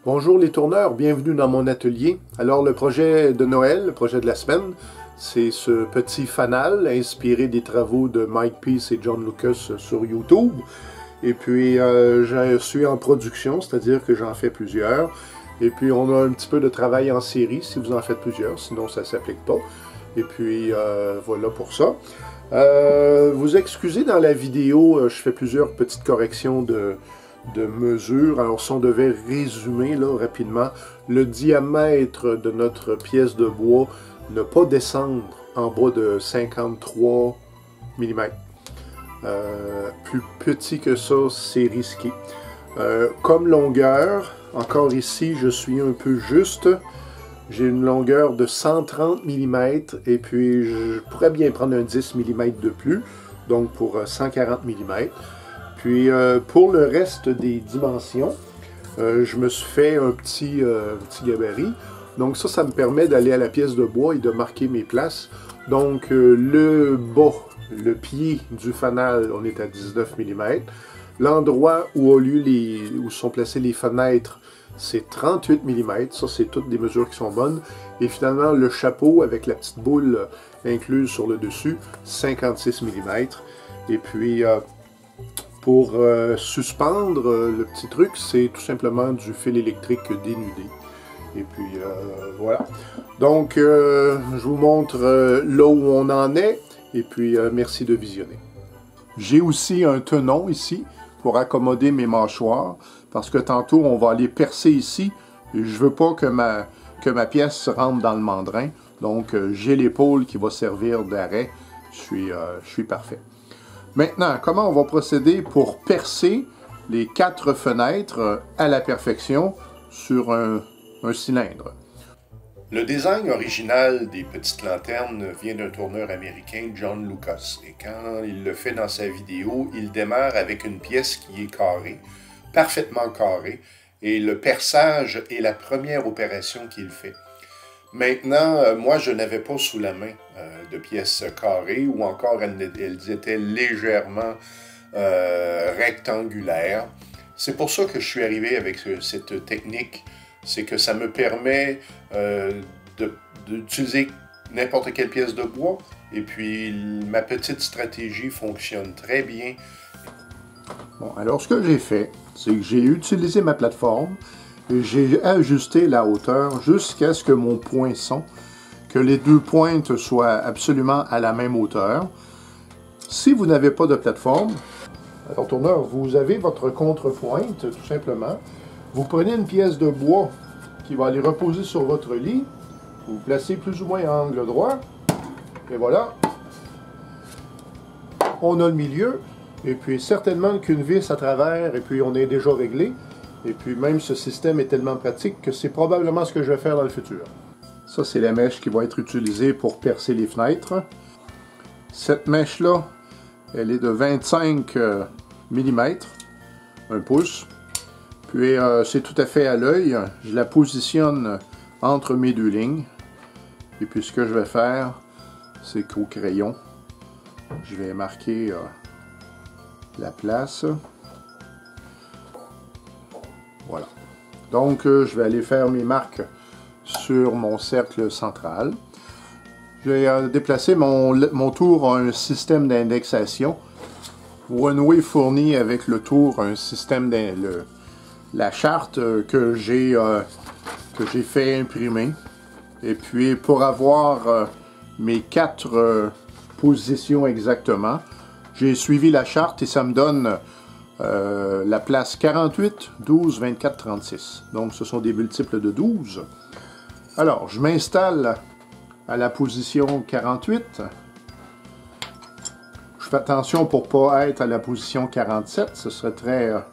Bonjour les tourneurs, bienvenue dans mon atelier. Alors le projet de Noël, le projet de la semaine, c'est ce petit fanal inspiré des travaux de Mike Peace et John Lucas sur YouTube. Et puis je suis en production, c'est-à-dire que j'en fais plusieurs. Et puis on a un petit peu de travail en série si vous en faites plusieurs, sinon ça ne s'applique pas. Et puis voilà pour ça. Vous excusez, dans la vidéo, je fais plusieurs petites corrections de mesure. Alors si on devait résumer là, rapidement, le diamètre de notre pièce de bois ne pas descendre en bas de 53 mm. Plus petit que ça, c'est risqué. Comme longueur, encore ici, je suis un peu juste. J'ai une longueur de 130 mm et puis je pourrais bien prendre un 10 mm de plus, donc pour 140 mm. Puis pour le reste des dimensions, je me suis fait un petit gabarit. Donc ça me permet d'aller à la pièce de bois et de marquer mes places. Donc le bas, le pied du fanal, on est à 19 mm. L'endroit où sont placées les fenêtres, c'est 38 mm. Ça, c'est toutes des mesures qui sont bonnes. Et finalement, le chapeau avec la petite boule incluse sur le dessus, 56 mm. Et puis pour suspendre, le petit truc, c'est tout simplement du fil électrique dénudé. Et puis voilà. Donc, je vous montre là où on en est. Et puis, merci de visionner. J'ai aussi un tenon ici pour accommoder mes mâchoires. Parce que tantôt, on va aller percer ici. Et je veux pas que ma pièce rentre dans le mandrin. Donc, j'ai l'épaule qui va servir d'arrêt. Je suis parfait. Maintenant, comment on va procéder pour percer les 4 fenêtres à la perfection sur un cylindre? Le design original des petites lanternes vient d'un tourneur américain, John Lucas. Et quand il le fait dans sa vidéo, il démarre avec une pièce qui est carrée, parfaitement carrée, et le perçage est la première opération qu'il fait. Maintenant, moi, je n'avais pas sous la main de pièces carrées, ou encore elles étaient légèrement rectangulaires. C'est pour ça que je suis arrivé avec cette technique, c'est que ça me permet d'utiliser n'importe quelle pièce de bois, et puis ma petite stratégie fonctionne très bien. Bon, alors ce que j'ai fait, c'est que j'ai utilisé ma plateforme, et j'ai ajusté la hauteur jusqu'à ce que mon poinçon, que les deux pointes soient absolument à la même hauteur. Si vous n'avez pas de plateforme, alors tourneur, vous avez votre contrepointe, tout simplement. Vous prenez une pièce de bois qui va aller reposer sur votre lit, vous placez plus ou moins à angle droit, et voilà. On a le milieu, et puis certainement qu'une vis à travers, et puis on est déjà réglé. Et puis même ce système est tellement pratique que c'est probablement ce que je vais faire dans le futur. Ça, c'est la mèche qui va être utilisée pour percer les fenêtres. Cette mèche-là, elle est de 25 mm, 1 pouce. Puis c'est tout à fait à l'œil. Je la positionne entre mes deux lignes. Et puis ce que je vais faire, c'est qu'au crayon, je vais marquer la place. Voilà. Donc, je vais aller faire mes marques sur mon cercle central. Je vais déplacer mon tour à un système d'indexation. Renoué fournit avec le tour un système la charte que j'ai fait imprimer. Et puis, pour avoir mes 4 positions exactement, j'ai suivi la charte et ça me donne la place 48, 12, 24, 36. Donc, ce sont des multiples de 12. Alors, je m'installe à la position 48. Je fais attention pour ne pas être à la position 47. Ce serait très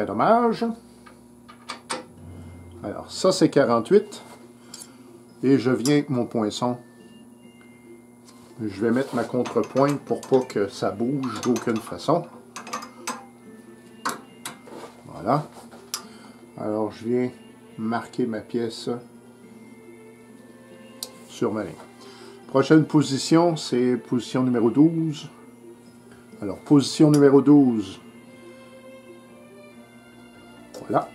dommage. Alors, ça, c'est 48. Et je viens avec mon poinçon. Je vais mettre ma contrepointe pour pas que ça bouge d'aucune façon. Voilà. Alors, je viens marquer ma pièce sur ma ligne. Prochaine position, c'est position numéro 12. Alors, position numéro 12. Voilà.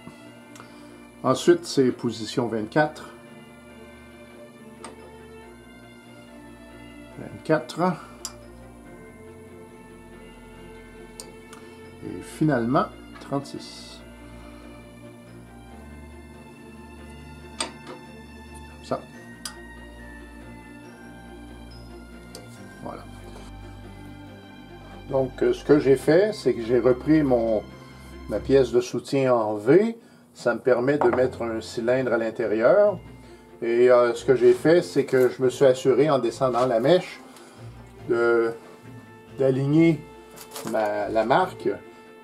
Ensuite, c'est position 24. 24. Et finalement, 36. Ça. Voilà. Donc, ce que j'ai fait, c'est que j'ai repris ma pièce de soutien en V. Ça me permet de mettre un cylindre à l'intérieur. Et ce que j'ai fait, c'est que je me suis assuré en descendant la mèche d'aligner la marque.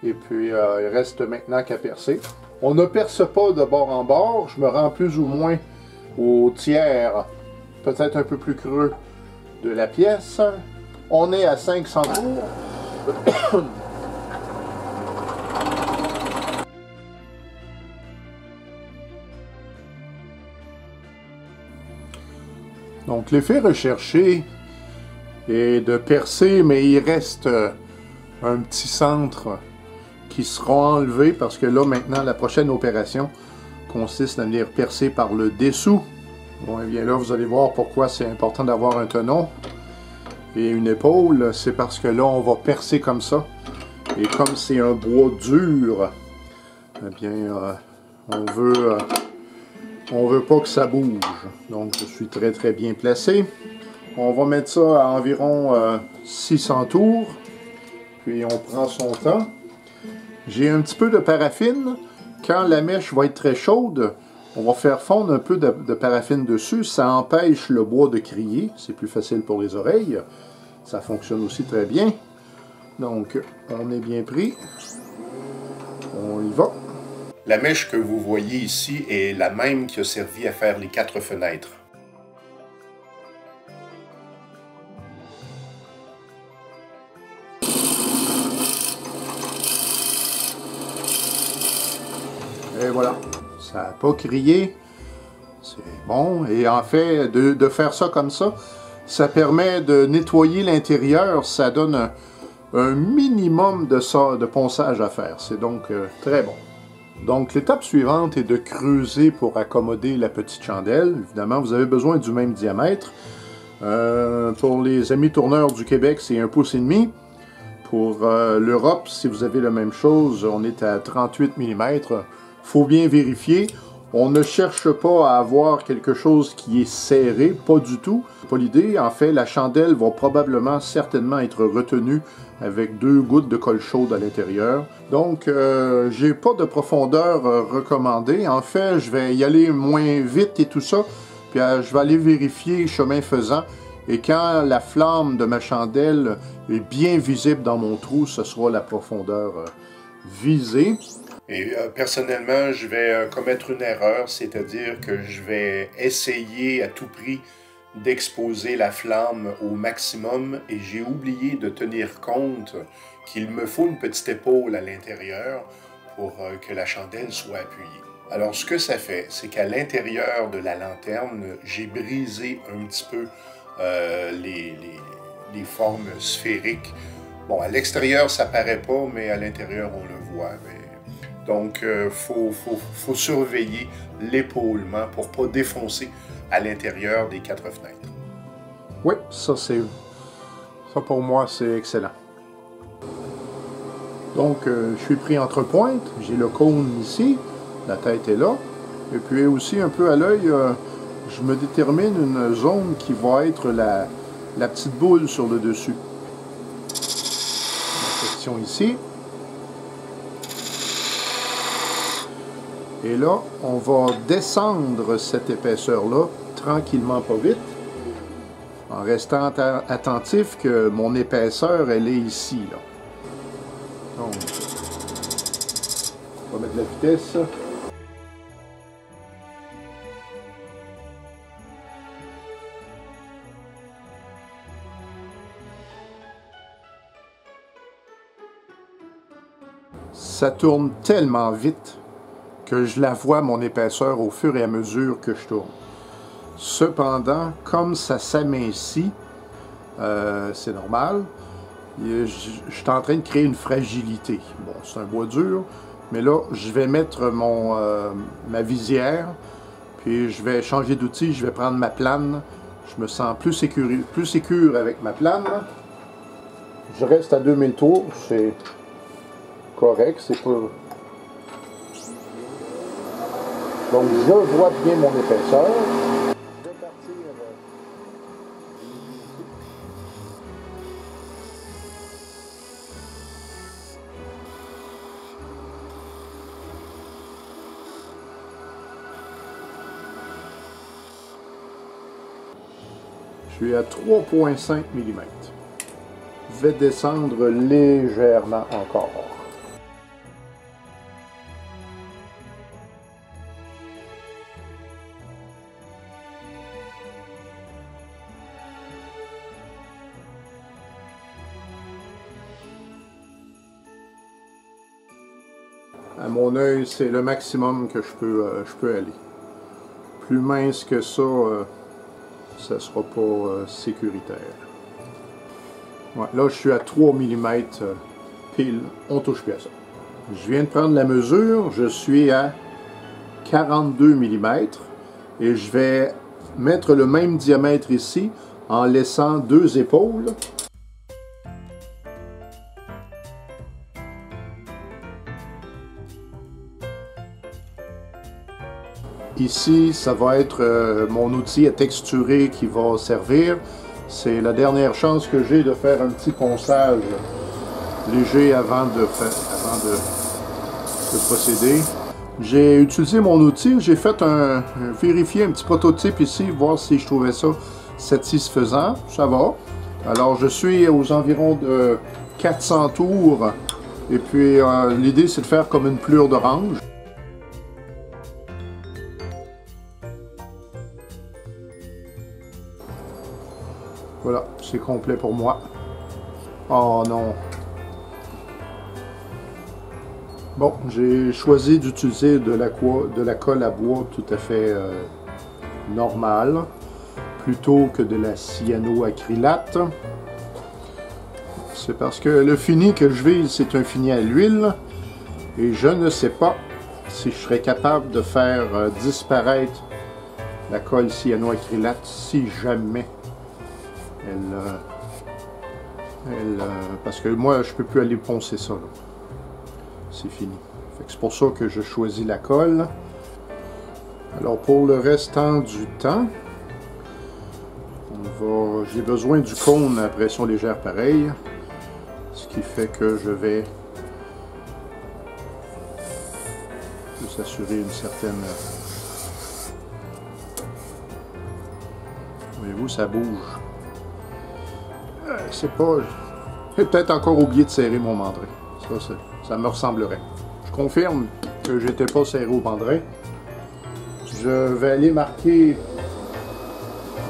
Et puis, il reste maintenant qu'à percer. On ne perce pas de bord en bord. Je me rends plus ou moins au tiers, peut-être un peu plus creux de la pièce. On est à 500 tours. Donc, l'effet recherché est de percer, mais il reste un petit centre qui sera enlevé parce que là, maintenant, la prochaine opération consiste à venir percer par le dessous. Bon, et bien là, vous allez voir pourquoi c'est important d'avoir un tenon et une épaule. C'est parce que là, on va percer comme ça. Et comme c'est un bois dur, eh bien, on veut pas que ça bouge. Donc, je suis très très bien placé. On va mettre ça à environ 600 tours. Puis, on prend son temps. J'ai un petit peu de paraffine. Quand la mèche va être très chaude, on va faire fondre un peu de paraffine dessus. Ça empêche le bois de crier. C'est plus facile pour les oreilles. Ça fonctionne aussi très bien. Donc, on est bien pris. On y va. La mèche que vous voyez ici est la même qui a servi à faire les 4 fenêtres. Et voilà, ça n'a pas crié, c'est bon. Et en fait, de faire ça comme ça, ça permet de nettoyer l'intérieur, ça donne un minimum de ponçage à faire. C'est donc très bon. Donc l'étape suivante est de creuser pour accommoder la petite chandelle. Évidemment, vous avez besoin du même diamètre. Pour les amis tourneurs du Québec, c'est 1,5 pouce. Pour l'Europe, si vous avez la même chose, on est à 38 mm. Faut bien vérifier. On ne cherche pas à avoir quelque chose qui est serré, pas du tout. Pas l'idée. En fait, la chandelle va probablement, certainement être retenue avec 2 gouttes de colle chaude à l'intérieur. Donc, j'ai pas de profondeur recommandée. En fait, je vais y aller moins vite et tout ça. Puis, je vais aller vérifier chemin faisant. Et quand la flamme de ma chandelle est bien visible dans mon trou, ce sera la profondeur visée. Et personnellement, je vais commettre une erreur, c'est-à-dire que je vais essayer à tout prix d'exposer la flamme au maximum et j'ai oublié de tenir compte qu'il me faut une petite épaule à l'intérieur pour que la chandelle soit appuyée. Alors ce que ça fait, c'est qu'à l'intérieur de la lanterne, j'ai brisé un petit peu les formes sphériques. Bon, à l'extérieur, ça paraît pas, mais à l'intérieur, on le voit. Donc, faut surveiller l'épaulement pour ne pas défoncer à l'intérieur des 4 fenêtres. Oui, ça pour moi, c'est excellent. Donc, je suis pris entre pointes. J'ai le cône ici, la tête est là. Et puis aussi, un peu à l'œil, je me détermine une zone qui va être la petite boule sur le dessus. La question ici. Et là, on va descendre cette épaisseur-là, tranquillement, pas vite, en restant attentif que mon épaisseur, elle est ici, là. Donc, on va mettre la vitesse. Ça tourne tellement vite que je la vois, mon épaisseur, au fur et à mesure que je tourne. Cependant, comme ça s'amincit, c'est normal, je suis en train de créer une fragilité. Bon, c'est un bois dur, Mais là, je vais mettre ma visière, puis je vais changer d'outil, je vais prendre ma plane. Je me sens plus sécure avec ma plane. Je reste à 2000 tours, c'est correct, c'est pas... Donc je vois bien mon épaisseur. Je vais partir... Je suis à 3,5 mm. Je vais descendre légèrement encore. À mon œil, c'est le maximum que je peux aller. Plus mince que ça, ça ne sera pas sécuritaire. Ouais, là, je suis à 3 mm pile, on touche plus à ça. Je viens de prendre la mesure, je suis à 42 mm et je vais mettre le même diamètre ici en laissant 2 épaules. Ici, ça va être mon outil à texturer qui va servir. C'est la dernière chance que j'ai de faire un petit ponçage léger avant de procéder. J'ai utilisé mon outil, j'ai fait vérifier un petit prototype ici, voir si je trouvais ça satisfaisant. Ça va. Alors, je suis aux environs de 400 tours. Et puis, l'idée, c'est de faire comme une pelure d'orange. Voilà, c'est complet pour moi. Oh non! Bon, j'ai choisi d'utiliser de la colle à bois tout à fait normale, plutôt que de la cyanoacrylate. C'est parce que le fini que je vise, c'est un fini à l'huile, et je ne sais pas si je serais capable de faire disparaître la colle cyanoacrylate si jamais parce que moi, je peux plus aller poncer ça. C'est fini. C'est pour ça que je choisis la colle. Alors, pour le restant du temps, j'ai besoin du cône à pression légère pareil. Ce qui fait que je vais juste assurer une certaine... Voyez-vous, ça bouge. C'est pas... J'ai peut-être encore oublié de serrer mon mandrin. Ça me ressemblerait. Je confirme que j'étais pas serré au mandrin. Je vais aller marquer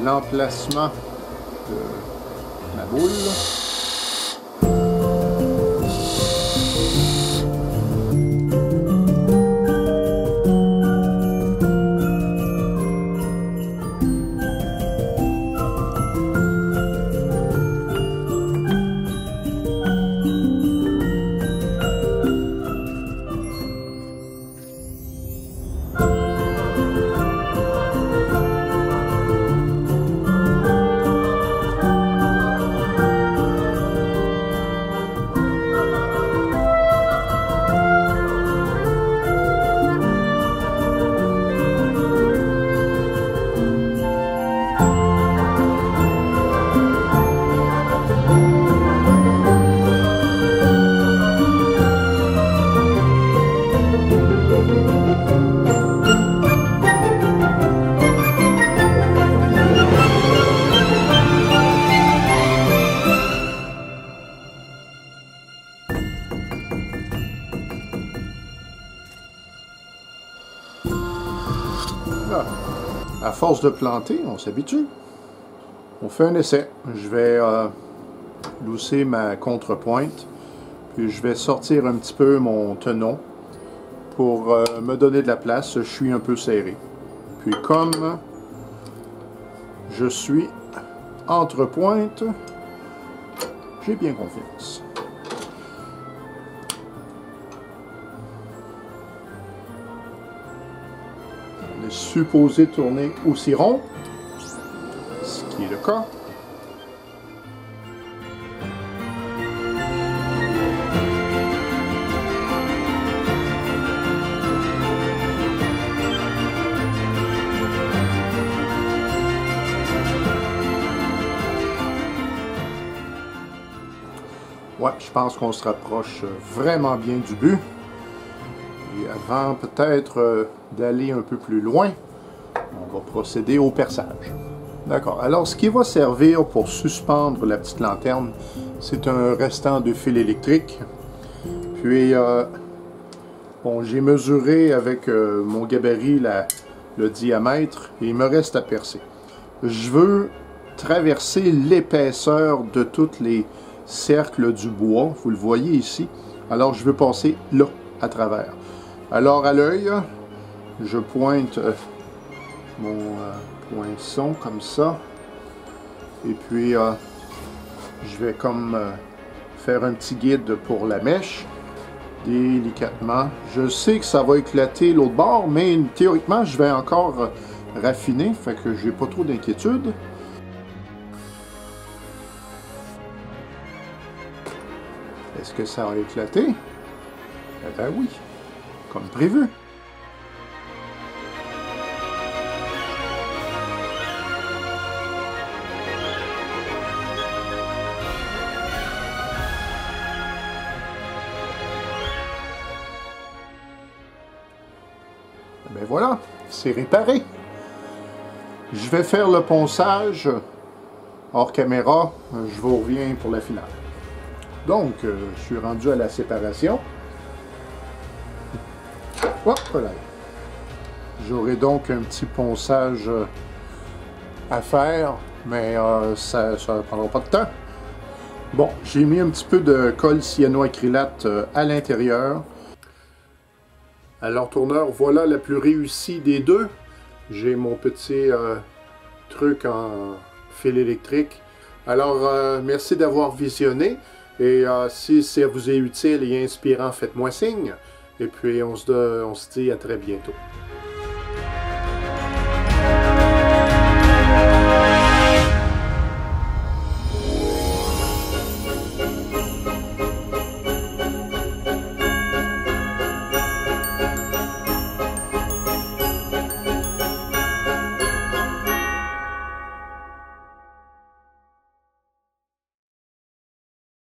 l'emplacement de ma boule. À force de planter, on s'habitue. On fait un essai. Je vais lousser ma contrepointe, puis je vais sortir un petit peu mon tenon pour me donner de la place. Je suis un peu serré. Puis comme je suis entre pointes, j'ai bien confiance. On est supposé tourner aussi rond, ce qui est le cas. Ouais, je pense qu'on se rapproche vraiment bien du but. Et avant peut-être d'aller un peu plus loin, on va procéder au perçage. D'accord. Alors, ce qui va servir pour suspendre la petite lanterne, c'est un restant de fil électrique. Puis, bon, j'ai mesuré avec mon gabarit le diamètre et il me reste à percer. Je veux traverser l'épaisseur de tous les cercles du bois. Vous le voyez ici. Alors, je veux passer là, à travers. Alors, à l'œil, je pointe mon poinçon comme ça. Et puis, je vais comme faire un petit guide pour la mèche. Délicatement. Je sais que ça va éclater l'autre bord, mais théoriquement, je vais encore raffiner. Fait que j'ai pas trop d'inquiétude. Est-ce que ça a éclaté? Eh ben oui, comme prévu. Eh ben voilà, c'est réparé. Je vais faire le ponçage hors caméra. Je vous reviens pour la finale. Donc, je suis rendu à la séparation. Hop là. J'aurai donc un petit ponçage à faire, mais ça ne prendra pas de temps. Bon, j'ai mis un petit peu de colle cyanoacrylate à l'intérieur. Alors, tourneur, voilà la plus réussie des deux. J'ai mon petit truc en fil électrique. Alors, merci d'avoir visionné. Et si ça vous est utile et inspirant, faites-moi signe. Et puis, on se dit à très bientôt.